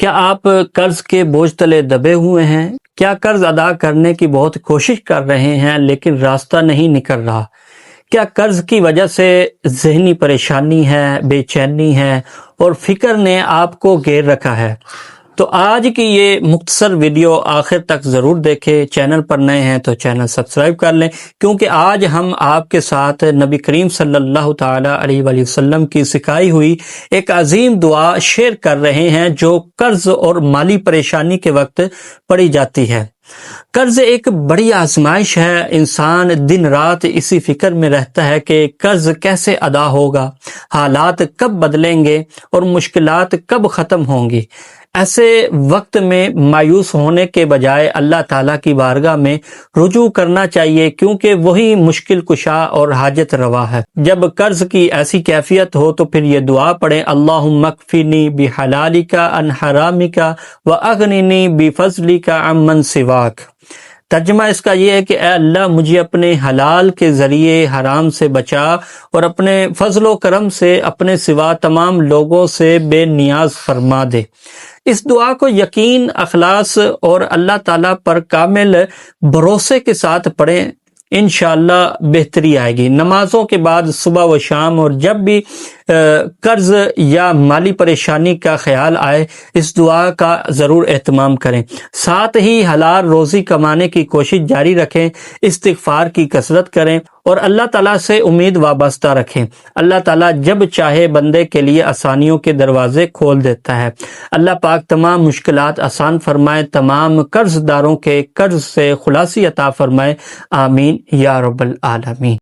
کیا آپ قرض کے بوجھ تلے دبے ہوئے ہیں؟ کیا قرض ادا کرنے کی بہت کوشش کر رہے ہیں لیکن راستہ نہیں نکل رہا؟ کیا قرض کی وجہ سے ذہنی پریشانی ہے، بے چینی ہے اور فکر نے آپ کو گھیر رکھا ہے؟ تو آج کی یہ مختصر ویڈیو آخر تک ضرور دیکھیں۔ چینل پر نئے ہیں تو چینل سبسکرائب کر لیں، کیونکہ آج ہم آپ کے ساتھ نبی کریم صلی اللہ تعالی علیہ وآلہ وسلم کی سکھائی ہوئی ایک عظیم دعا شیئر کر رہے ہیں جو قرض اور مالی پریشانی کے وقت پڑھی جاتی ہے۔ قرض ایک بڑی آزمائش ہے۔ انسان دن رات اسی فکر میں رہتا ہے کہ قرض کیسے ادا ہوگا، حالات کب بدلیں گے اور مشکلات کب ختم ہوں گی۔ ایسے وقت میں مایوس ہونے کے بجائے اللہ تعالیٰ کی بارگاہ میں رجوع کرنا چاہیے، کیونکہ وہی مشکل کشا اور حاجت روا ہے۔ جب قرض کی ایسی کیفیت ہو تو پھر یہ دعا پڑھیں: اللہم اکفنی بحلالک عن حرامک واغننی بفضلک عمن سواک۔ ترجمہ اس کا یہ ہے کہ اے اللہ، مجھے اپنے حلال کے ذریعے حرام سے بچا اور اپنے فضل و کرم سے اپنے سوا تمام لوگوں سے بے نیاز فرما دے۔ اس دعا کو یقین، اخلاص اور اللہ تعالیٰ پر کامل بھروسے کے ساتھ پڑھیں، انشاءاللہ بہتری آئے گی۔ نمازوں کے بعد صبح و شام اور جب بھی قرض یا مالی پریشانی کا خیال آئے، اس دعا کا ضرور اہتمام کریں۔ ساتھ ہی حلال روزی کمانے کی کوشش جاری رکھیں، استغفار کی کثرت کریں اور اللہ تعالیٰ سے امید وابستہ رکھیں۔ اللہ تعالیٰ جب چاہے بندے کے لیے آسانیوں کے دروازے کھول دیتا ہے۔ اللہ پاک تمام مشکلات آسان فرمائے، تمام قرض داروں کے قرض سے خلاصی عطا فرمائے، آمین یا رب العالمین۔